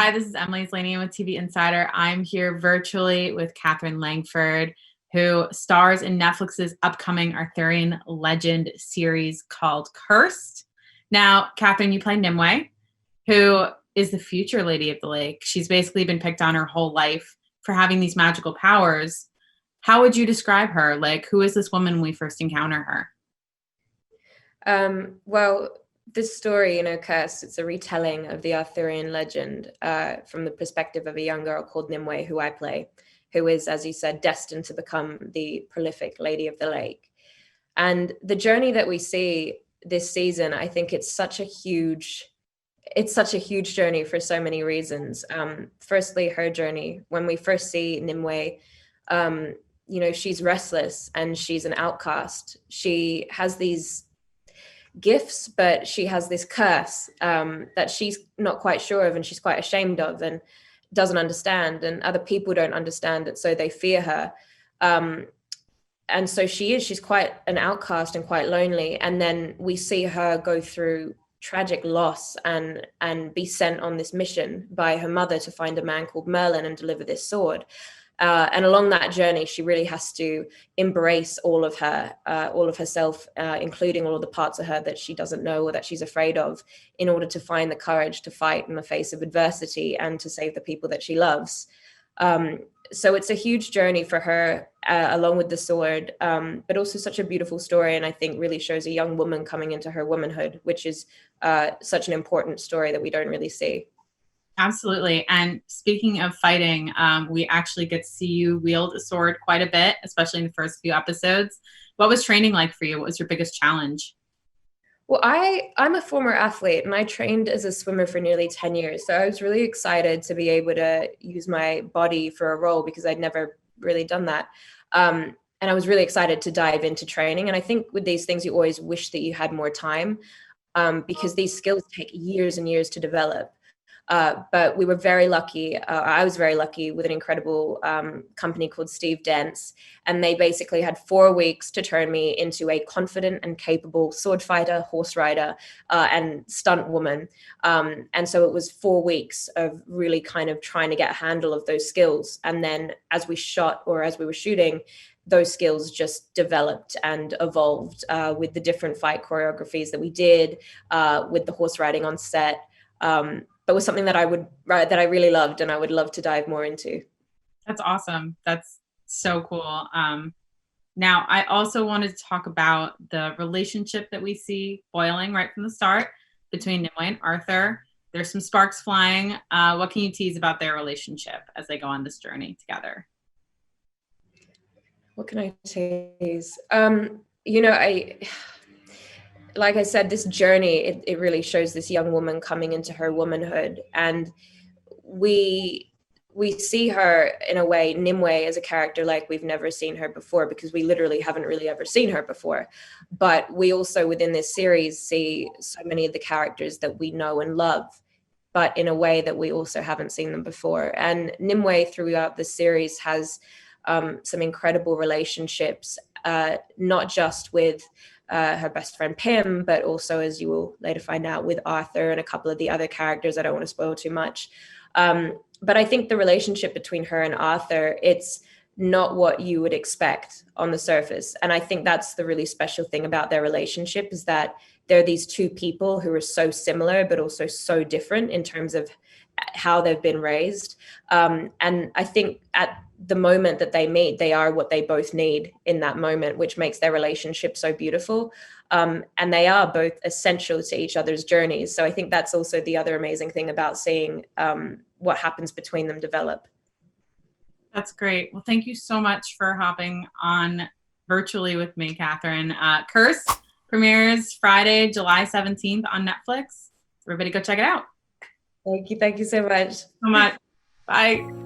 Hi, this is Emily Slaney with TV Insider. I'm here virtually with Katherine Langford, who stars in Netflix's upcoming Arthurian legend series called Cursed. Now, Katherine, you play Nimue, who is the future Lady of the Lake. She's basically been picked on her whole life for having these magical powers. How would you describe her? Like, who is this woman when we first encounter her? Well, this story, Cursed, it's a retelling of the Arthurian legend from the perspective of a young girl called Nimue, who I play, who is, as you said, destined to become the prolific Lady of the Lake. And the journey that we see this season, I think it's such a huge journey for so many reasons. Firstly, her journey. When we first see Nimue, she's restless and she's an outcast. She has these gifts, but she has this curse that she's not quite sure of and she's quite ashamed of and doesn't understand, and other people don't understand it, so they fear her. And so she's quite an outcast and quite lonely. And then we see her go through tragic loss and be sent on this mission by her mother to find a man called Merlin and deliver this sword. And along that journey, she really has to embrace all of herself, including all of the parts of her that she doesn't know or that she's afraid of, in order to find the courage to fight in the face of adversity and to save the people that she loves. So it's a huge journey for her, along with the sword, but also such a beautiful story. And I think really shows a young woman coming into her womanhood, which is such an important story that we don't really see. Absolutely. And speaking of fighting, we actually get to see you wield a sword quite a bit, especially in the first few episodes. What was training like for you? What was your biggest challenge? Well, I'm a former athlete and I trained as a swimmer for nearly 10 years. So I was really excited to be able to use my body for a role because I'd never really done that. And I was really excited to dive into training. And I think with these things, you always wish that you had more time, because these skills take years and years to develop. But we were very lucky. I was very lucky with an incredible company called Steve Dent's, and they basically had 4 weeks to turn me into a confident and capable sword fighter, horse rider, and stunt woman. And so it was 4 weeks of really kind of trying to get a handle of those skills. And then as we were shooting, those skills just developed and evolved with the different fight choreographies that we did, with the horse riding on set. But was something that I really loved and I would love to dive more into. That's awesome. That's so cool. Now, I also wanted to talk about the relationship that we see boiling right from the start between Nimue and Arthur. There's some sparks flying. What can you tease about their relationship as they go on this journey together? What can I tease? Like I said, this journey, it really shows this young woman coming into her womanhood. And we see her in a way, Nimue, as a character like we've never seen her before, because we literally haven't really ever seen her before. But we also, within this series, see so many of the characters that we know and love, but in a way that we also haven't seen them before. And Nimue, throughout the series, has some incredible relationships, not just with her best friend Pym, but also, as you will later find out, with Arthur and a couple of the other characters. I don't want to spoil too much. But I think the relationship between her and Arthur, it's not what you would expect on the surface. And I think that's the really special thing about their relationship, is that they're these two people who are so similar, but also so different in terms of how they've been raised. And I think at the moment that they meet, they are what they both need in that moment, which makes their relationship so beautiful. And they are both essential to each other's journeys. So I think that's also the other amazing thing about seeing what happens between them develop. That's great. Well, thank you so much for hopping on virtually with me, Katherine. Curse premieres Friday, July 17th on Netflix. Everybody go check it out. Thank you so much. So much. Bye.